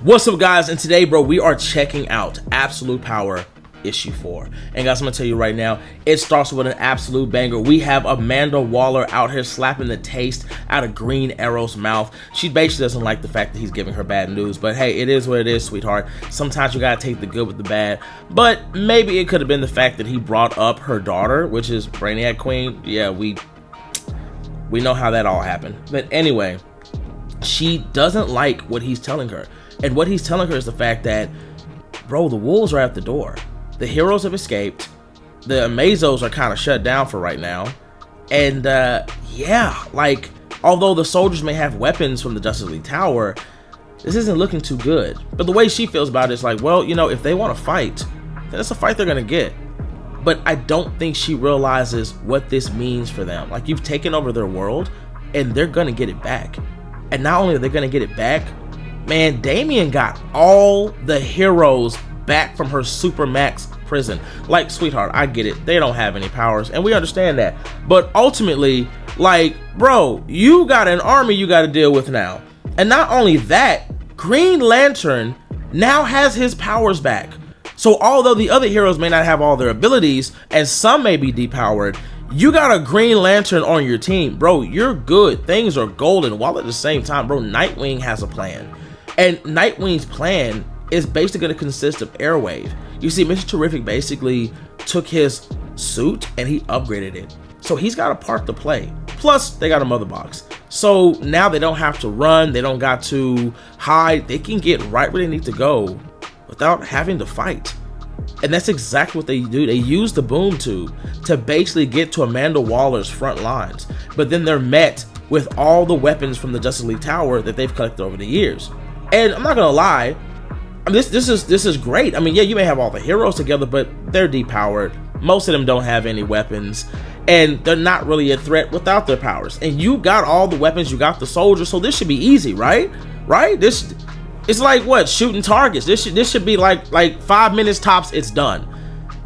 What's up, guys? And today, bro, we are checking out Absolute Power issue 4. And guys, I'm gonna tell you right now, it starts with an absolute banger. We have Amanda Waller out here slapping the taste out of Green Arrow's mouth. She basically doesn't like the fact that he's giving her bad news, but hey, it is what it is, sweetheart. Sometimes you gotta take the good with the bad. But maybe it could have been the fact that he brought up her daughter, which is Brainiac Queen. Yeah, we know how that all happened. But anyway, she doesn't like what he's telling her. And what he's telling her is the fact that, bro, the wolves are at the door. The heroes have escaped. The Amazos are kind of shut down for right now. And yeah, like, although the soldiers may have weapons from the Justice League Tower, this isn't looking too good. But the way she feels about it is like, well, you know, if they want to fight, that's a fight they're going to get. But I don't think she realizes what this means for them. Like, you've taken over their world, and they're going to get it back. And not only are they going to get it back, man, Damian got all the heroes back from her Supermax prison. Like, sweetheart, I get it. They don't have any powers, and we understand that. But ultimately, like, bro, you got an army you got to deal with now. And not only that, Green Lantern now has his powers back. So although the other heroes may not have all their abilities, and some may be depowered, you got a Green Lantern on your team. Bro, you're good. Things are golden. While at the same time, bro, Nightwing has a plan. And Nightwing's plan is basically going to consist of Airwave. You see, Mr. Terrific basically took his suit and he upgraded it. So he's got a part to play. Plus, they got a mother box. So now they don't have to run. They don't got to hide. They can get right where they need to go without having to fight. And that's exactly what they do. They use the boom tube to basically get to Amanda Waller's front lines. But then they're met with all the weapons from the Justice League Tower that they've collected over the years. And I'm not gonna lie, I mean, this is great. I mean, yeah, you may have all the heroes together, but they're depowered. Most of them don't have any weapons, and they're not really a threat without their powers. And you got all the weapons, you got the soldiers, so this should be easy, right? Right? This, it's like what, shooting targets. This should be like 5 minutes tops. It's done.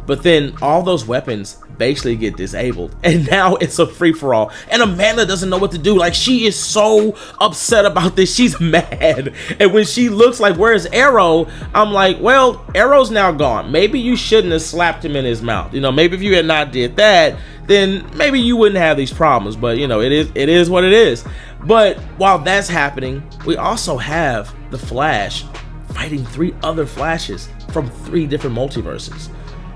But then all those weapons basically get disabled, and now it's a free-for-all, and Amanda doesn't know what to do. Like, she is so upset about this. She's mad, and when she looks like, where's Arrow, I'm like, well, Arrow's now gone. Maybe you shouldn't have slapped him in his mouth. You know, maybe if you had not did that, then maybe you wouldn't have these problems. But you know, it is what it is. But while that's happening, we also have the Flash fighting 3 other Flashes from 3 different multiverses.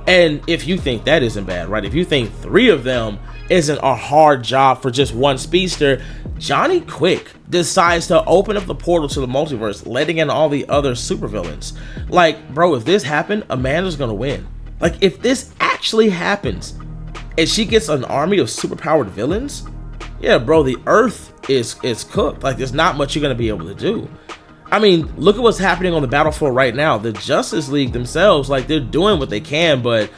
And if you think that isn't bad, right? If you think 3 of them isn't a hard job for just one speedster, Johnny Quick decides to open up the portal to the multiverse, letting in all the other supervillains. Like, bro, if this happened, Amanda's gonna win. Like, if this actually happens and she gets an army of superpowered villains, yeah, bro, the Earth is cooked. Like, there's not much you're gonna be able to do. I mean, look at what's happening on the battlefield right now. The Justice League themselves, like, they're doing what they can, but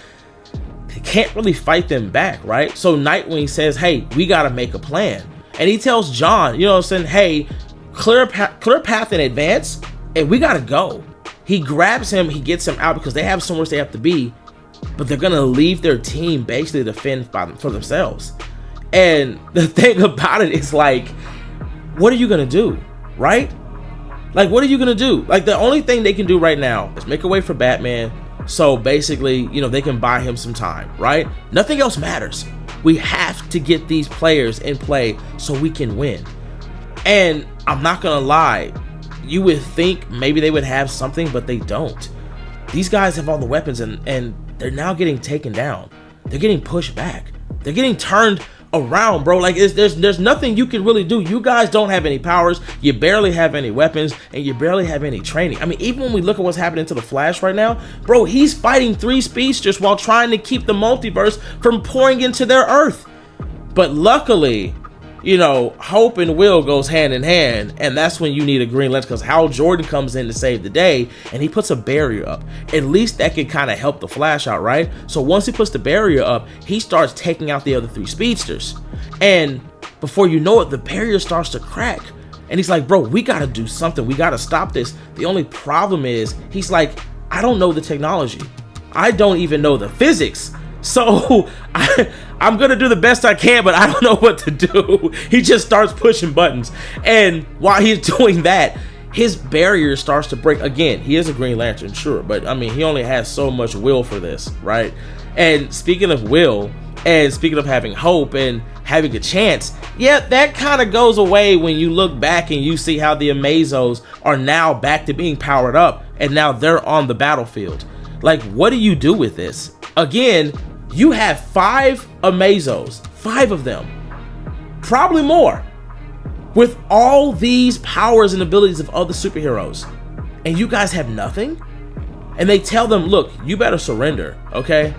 they can't really fight them back, right? So Nightwing says, hey, we got to make a plan. And he tells John, you know what I'm saying, hey, clear path in advance, and we got to go. He grabs him, he gets him out because they have somewhere they have to be, but they're going to leave their team basically to fend for themselves. And the thing about it is, like, what are you going to do, right? Like, what are you gonna do? Like, the only thing they can do right now is make a way for Batman, so basically, you know, they can buy him some time, right? Nothing else matters. We have to get these players in play so we can win. And I'm not gonna lie, you would think maybe they would have something, but they don't. These guys have all the weapons, and they're now getting taken down. They're getting pushed back. They're getting turned around, bro. Like, there's nothing you can really do. You guys don't have any powers, you barely have any weapons, and you barely have any training. I mean, even when we look at what's happening to the Flash right now, bro, he's fighting 3 speedsters while trying to keep the multiverse from pouring into their Earth. But luckily, you know, hope and will goes hand in hand, and that's when you need a Green Lantern, because Hal Jordan comes in to save the day, and he puts a barrier up. At least that could kind of help the Flash out, right? So once he puts the barrier up, he starts taking out the other 3 speedsters, and before you know it, the barrier starts to crack, and he's like, bro, we gotta do something. We gotta stop this. The only problem is, he's like, I don't know the technology. I don't even know the physics. So I'm gonna do the best I can, but I don't know what to do. He just starts pushing buttons, and while he's doing that, his barrier starts to break. Again, he is a Green Lantern, sure, but I mean, he only has so much will for this, right? And speaking of will, and speaking of having hope and having a chance, yeah, that kind of goes away when you look back and you see how the Amazos are now back to being powered up, and now they're on the battlefield. Like, what do you do with this? Again, you have 5 Amazos, 5 of them, probably more, with all these powers and abilities of other superheroes, and you guys have nothing? And they tell them, look, you better surrender, okay?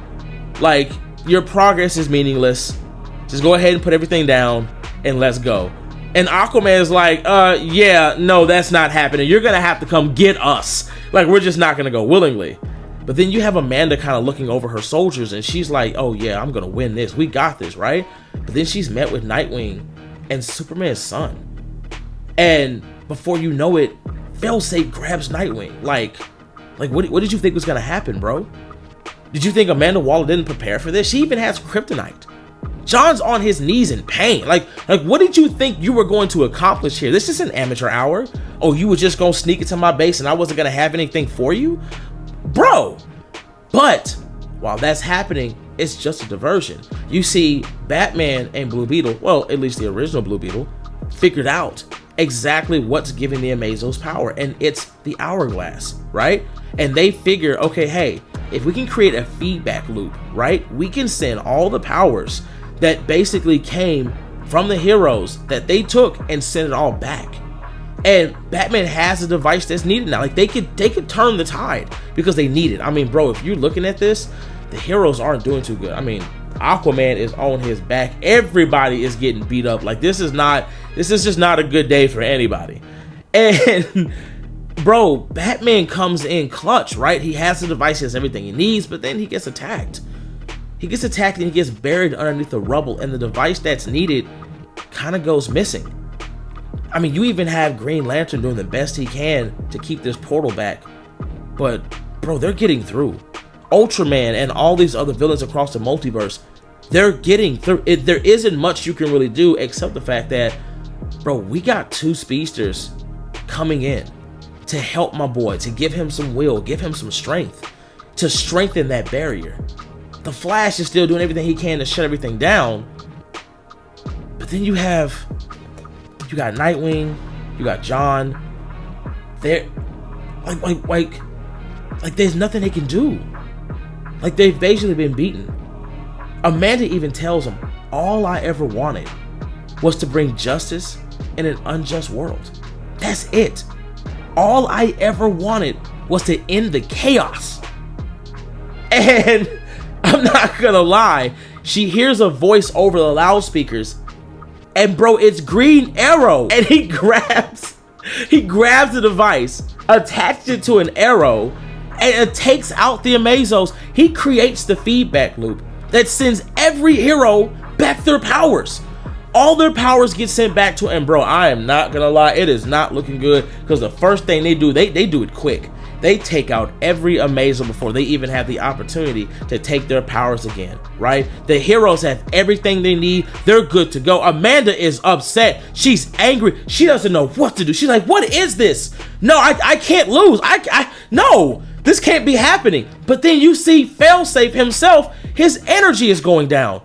Like, your progress is meaningless. Just go ahead and put everything down and let's go. And Aquaman is like, yeah, no, that's not happening. You're gonna have to come get us. Like, we're just not gonna go willingly. But then you have Amanda kind of looking over her soldiers, and she's like, oh yeah, I'm gonna win this. We got this, right? But then she's met with Nightwing and Superman's son. And before you know it, Failsafe grabs Nightwing. Like what did you think was gonna happen, bro? Did you think Amanda Waller didn't prepare for this? She even has kryptonite. John's on his knees in pain. Like what did you think you were going to accomplish here? This isn't amateur hour. Oh, you were just gonna sneak into my base and I wasn't gonna have anything for you? Bro. But while that's happening, it's just a diversion. You see Batman and Blue Beetle, well, at least the original Blue Beetle, figured out exactly what's giving the Amazos power, and it's the hourglass, right? And they figure, okay, hey, if we can create a feedback loop, right, we can send all the powers that basically came from the heroes that they took and send it all back. And Batman has a device that's needed now. Like, they could turn the tide because they need it. I mean, bro, if you're looking at this, the heroes aren't doing too good. I mean, Aquaman is on his back. Everybody is getting beat up. Like, this is just not a good day for anybody. And bro, Batman comes in clutch, right? He has the device, he has everything he needs, but then he gets attacked. He gets attacked and he gets buried underneath the rubble, and the device that's needed kind of goes missing. I mean, you even have Green Lantern doing the best he can to keep this portal back, but bro, they're getting through. Ultraman and all these other villains across the multiverse, they're getting through it. There isn't much you can really do except the fact that, bro, we got 2 speedsters coming in to help my boy, to give him some will, give him some strength, to strengthen that barrier. The Flash is still doing everything he can to shut everything down, but then you got Nightwing, you got John. They're like there's nothing they can do. Like, they've basically been beaten. Amanda even tells him, all I ever wanted was to bring justice in an unjust world. That's it. All I ever wanted was to end the chaos. And I'm not gonna lie, she hears a voice over the loudspeakers, and bro, it's Green Arrow. And he grabs the device, attaches it to an arrow, and it takes out the Amazos. He creates the feedback loop that sends every hero back their powers. All their powers get sent back to him. And bro, I am not gonna lie, it is not looking good, because the first thing they do, they do it quick. They take out every Amazo before they even have the opportunity to take their powers again, right? The heroes have everything they need. They're good to go. Amanda is upset. She's angry. She doesn't know what to do. She's like, what is this? No, I can't lose. No, this can't be happening. But then you see Failsafe himself, his energy is going down.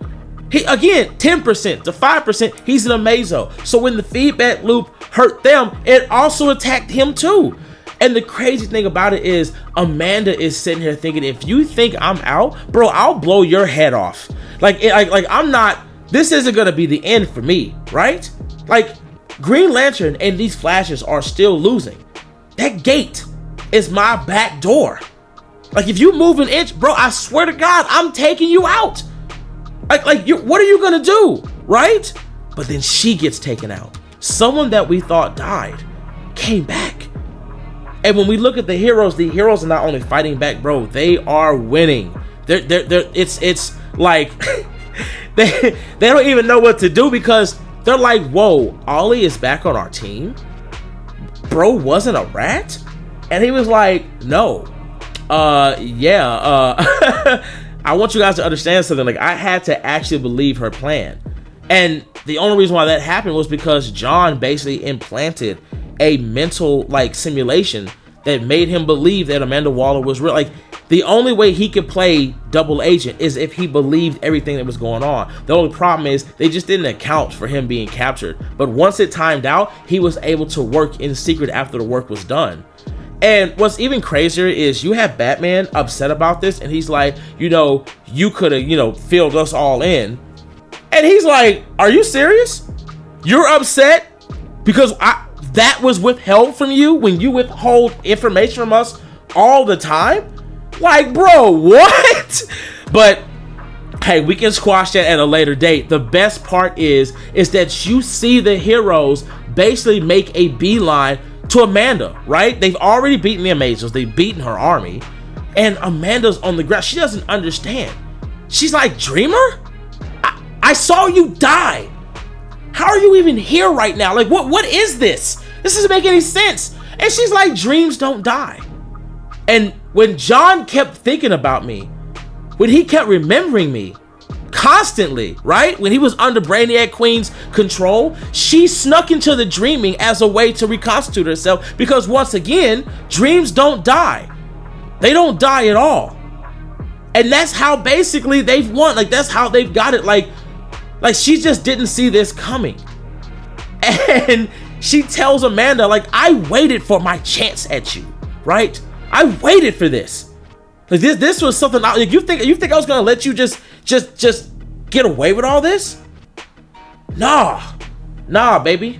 He, again, 10% to 5%, he's an Amazo. So when the feedback loop hurt them, it also attacked him too. And the crazy thing about it is, Amanda is sitting here thinking, if you think I'm out, bro, I'll blow your head off. Like I'm not, this isn't gonna be the end for me, right? Like, Green Lantern and these Flashes are still losing. That gate is my back door. Like, if you move an inch, bro, I swear to God, I'm taking you out. What are you gonna do, right? But then she gets taken out. Someone that we thought died came back. And when we look at the heroes are not only fighting back, bro, they are winning. It's like they don't even know what to do, because they're like, whoa, Ollie is back on our team? Bro wasn't a rat? And he was like, no. Yeah. I want you guys to understand something. Like, I had to actually believe her plan. And the only reason why that happened was because John basically implanted a mental like simulation that made him believe that Amanda Waller was real. Like, the only way he could play double agent is if he believed everything that was going on. The only problem is they just didn't account for him being captured. But once it timed out, he was able to work in secret after the work was done. And what's even crazier is you have Batman upset about this, and he's like, you know, you could have, you know, filled us all in. And he's like, are you serious? You're upset because that was withheld from you when you withhold information from us all the time? Like, bro, what? But hey, we can squash that at a later date. The best part is that you see the heroes basically make a beeline to Amanda, right? They've already beaten the Amazers. They've beaten her army. And Amanda's on the ground. She doesn't understand. She's like, Dreamer? I saw you die. How are you even here right now? Like, what is this? This doesn't make any sense. And she's like, dreams don't die. And when John kept thinking about me, when he kept remembering me constantly, right? When he was under Brainiac Queen's control, she snuck into the dreaming as a way to reconstitute herself, because once again, dreams don't die. They don't die at all. And that's how basically they've won. Like, that's how they've got it. Like she just didn't see this coming. And she tells Amanda, like, I waited for my chance at you, right? I waited for this. Like, this was something. Like, you think I was gonna let you just get away with all this? Nah, baby.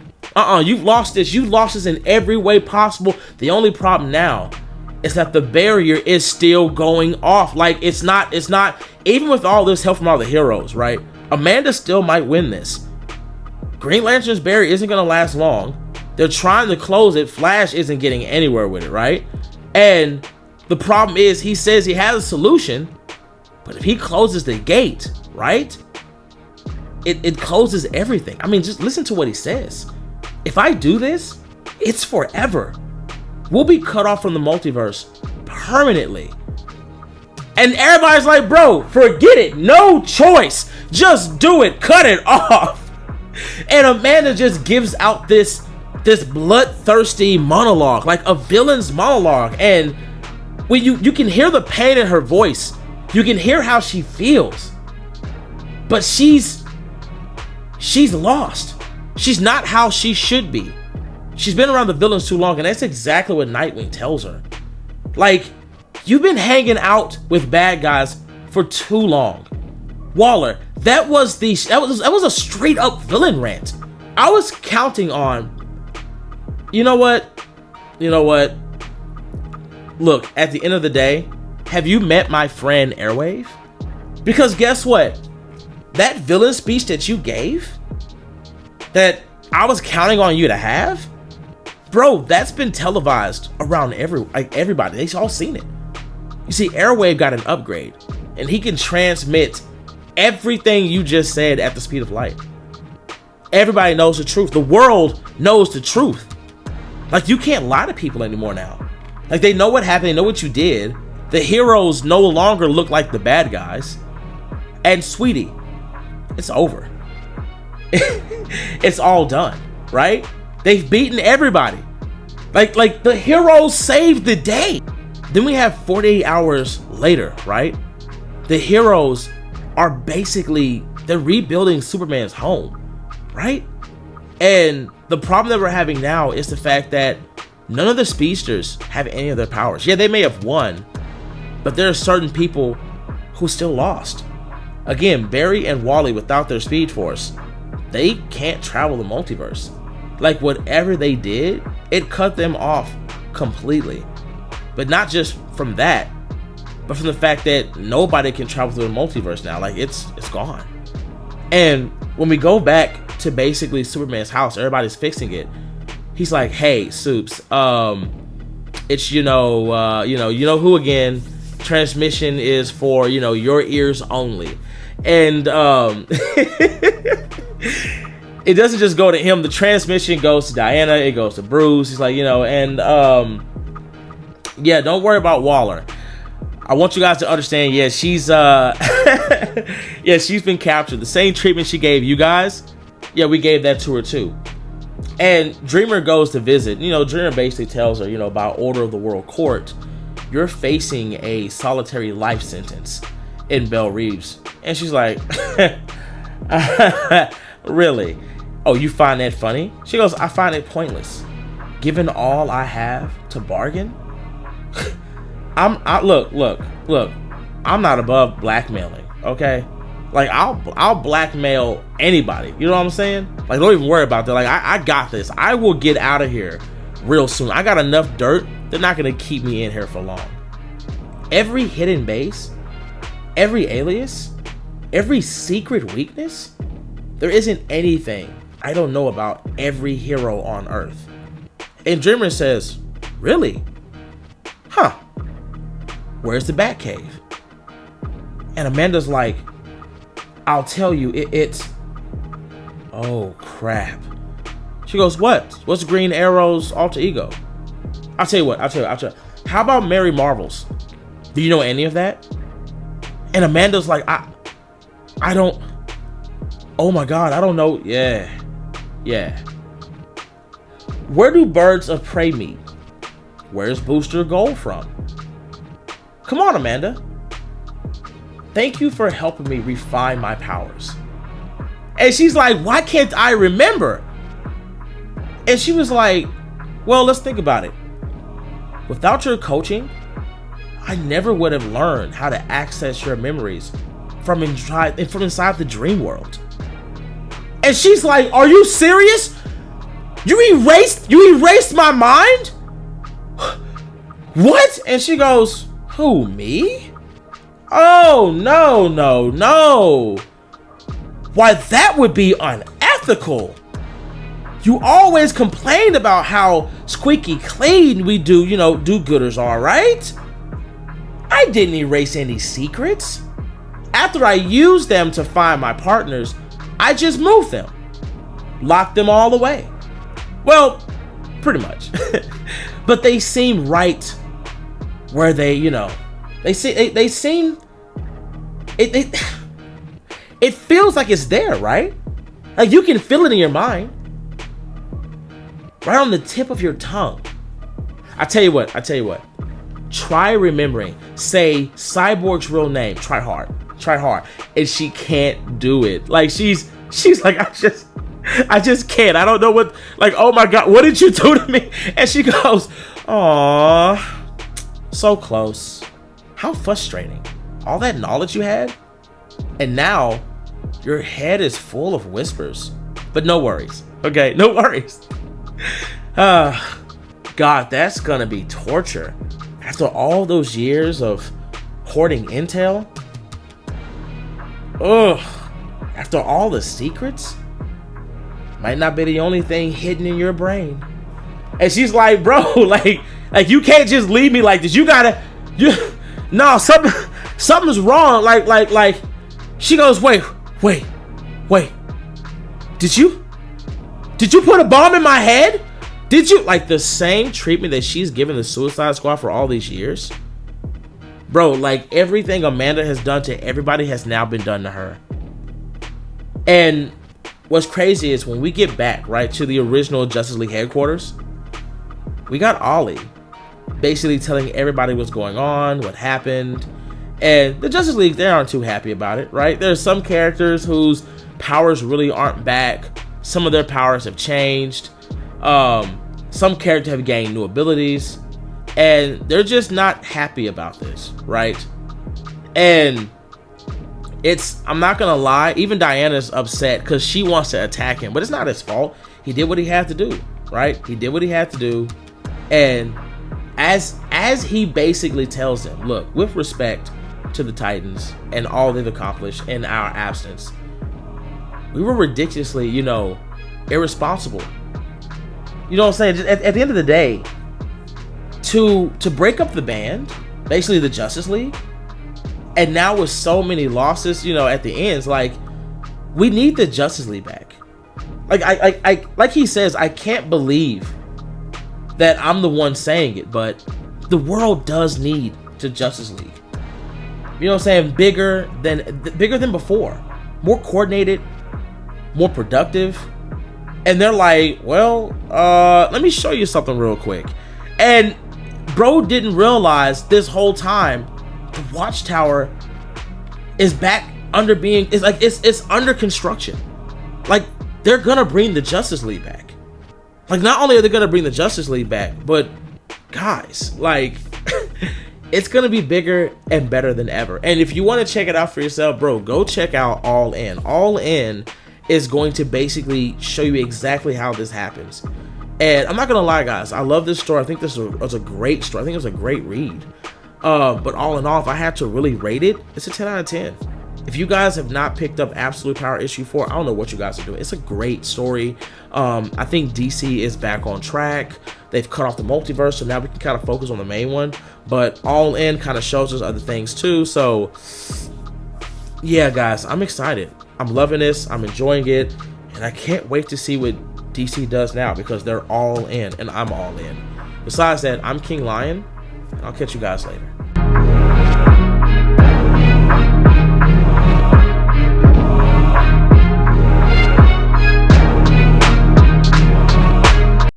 You've lost this. You lost this in every way possible. The only problem now is that the barrier is still going off. Like, it's not. Even with all this help from all the heroes, right? Amanda still might win this. Green Lantern's barrier isn't gonna last long. They're trying to close it. Flash isn't getting anywhere with it, right? And the problem is, he says he has a solution, but if he closes the gate, right, it closes everything. I mean, just listen to what he says. If I do this, it's forever. We'll be cut off from the multiverse permanently. And everybody's like, bro, forget it. No choice. Just do it. Cut it off. And Amanda just gives out this bloodthirsty monologue, like a villain's monologue. And when you can hear the pain in her voice, you can hear how she feels, but she's lost. She's not how she should be. She's been around the villains too long, and that's exactly what Nightwing tells her. Like, you've been hanging out with bad guys for too long. Waller, that was a straight up villain rant. I was counting on, you know what? Look, at the end of the day, have you met my friend Airwave? Because guess what? That villain speech that you gave, that I was counting on you to have, bro, that's been televised around everybody. They've all seen it. You see, Airwave got an upgrade, and he can transmit everything you just said at the speed of light. Everybody knows the truth. The world knows the truth. Like, you can't lie to people anymore now. Like, they know what happened. They know what you did. The heroes no longer look like the bad guys. And sweetie, it's over. It's all done, right? They've beaten everybody. Like the heroes saved the day. Then we have 48 hours later, right? The heroes are basically, they're rebuilding Superman's home, right? And the problem that we're having now is the fact that none of the speedsters have any of their powers. Yeah, they may have won, but there are certain people who still lost. Again, Barry and Wally, without their speed force, they can't travel the multiverse. Like, whatever they did, it cut them off completely. But not just from that, but from the fact that nobody can travel through the multiverse now. Like, it's gone. And when we go back to basically Superman's house, everybody's fixing it. He's like, hey, Supes, it's, you know who again? Transmission is for, your ears only. And it doesn't just go to him. The transmission goes to Diana. It goes to Bruce. He's like, and yeah, don't worry about Waller. I want you guys to understand, yeah, she's she's been captured. The same treatment she gave you guys, yeah, we gave that to her too. And Dreamer goes to visit. You know, Dreamer basically tells her, you know, by order of the World Court, you're facing a solitary life sentence in Belle Reeves. And she's like, really? Oh, you find that funny? She goes, I find it pointless. Given all I have to bargain? Look. I'm not above blackmailing, okay? Like, I'll blackmail anybody. You know what I'm saying? Like, don't even worry about that. Like, I got this. I will get out of here real soon. I got enough dirt. They're not going to keep me in here for long. Every hidden base, every alias, every secret weakness, there isn't anything I don't know about every hero on Earth. And Dreamer says, really? Huh. Where's the Batcave? And Amanda's like, I'll tell you, it's... Oh, crap. She goes, what? What's Green Arrow's alter ego? I'll tell you what. How about Mary Marvel's? Do you know any of that? And Amanda's like, I don't... Oh my God, I don't know. Yeah. Where do Birds of Prey meet? Where's Booster Gold from? Come on, Amanda. Thank you for helping me refine my powers. And she's like, why can't I remember? And she was like, well, let's think about it. Without your coaching, I never would have learned how to access your memories from inside the dream world. And she's like, are you serious? You erased my mind? What? And she goes, who, me? Oh, no. Why, that would be unethical. You always complained about how squeaky clean we do-gooders are, right? I didn't erase any secrets. After I used them to find my partners, I just moved them. Locked them all away. Well, pretty much. But they seem right where it feels like it's there, right? Like you can feel it in your mind. Right on the tip of your tongue. I tell you what. Try remembering. Say Cyborg's real name. Try hard. And she can't do it. Like she's like, I just can't. I don't know what, like, oh my God, what did you do to me? And she goes, aww, so close. How frustrating. All that knowledge you had, and now your head is full of whispers. But no worries. Okay, no worries. God, that's gonna be torture. After all those years of hoarding intel. Ugh. After all the secrets. Might not be the only thing hidden in your brain. And she's like, bro, like you can't just leave me like this. No, something's wrong. Like, she goes, wait. Did you put a bomb in my head? Did you? Like the same treatment that she's given the Suicide Squad for all these years? Bro, like everything Amanda has done to everybody has now been done to her. And what's crazy is when we get back, right, to the original Justice League headquarters, we got Ollie basically telling everybody what's going on, what happened. And the Justice League, they aren't too happy about it, right? There's some characters whose powers really aren't back. Some of their powers have changed. Some characters have gained new abilities. And they're just not happy about this, right? And I'm not gonna lie, even Diana's upset because she wants to attack him, but it's not his fault. He did what he had to do, right? He did what he had to do. And as he basically tells them, look, with respect to the Titans and all they've accomplished in our absence, we were ridiculously, irresponsible. You know what I'm saying? At the end of the day, to break up the band, basically the Justice League, and now with so many losses, at the ends, like, we need the Justice League back. Like he says, I can't believe that I'm the one saying it, but the world does need the Justice League. You know what I'm saying? Bigger than before, more coordinated, more productive, And they're like, well, let me show you something real quick. And bro didn't realize this whole time the Watchtower is back under being, it's under construction. Like, they're gonna bring the Justice League back. Like, not only are they gonna bring the Justice League back, but guys, like, it's gonna be bigger and better than ever. And if you want to check it out for yourself, bro, go check out All In. All In is going to basically show you exactly how this happens. And I'm not gonna lie, guys, I love this story. I think this was a great story. I think it was a great read. But all in all, if I had to really rate it, it's a 10 out of 10. If you guys have not picked up Absolute Power issue 4, I don't know what you guys are doing. It's a great story. I think DC is back on track. They've cut off the multiverse, so now we can kind of focus on the main one. But All In kind of shows us other things too. So yeah, guys, I'm excited. I'm loving this. I'm enjoying it. And I can't wait to see what DC does now, because they're all in and I'm all in. Besides that, I'm King Lion, and I'll catch you guys later.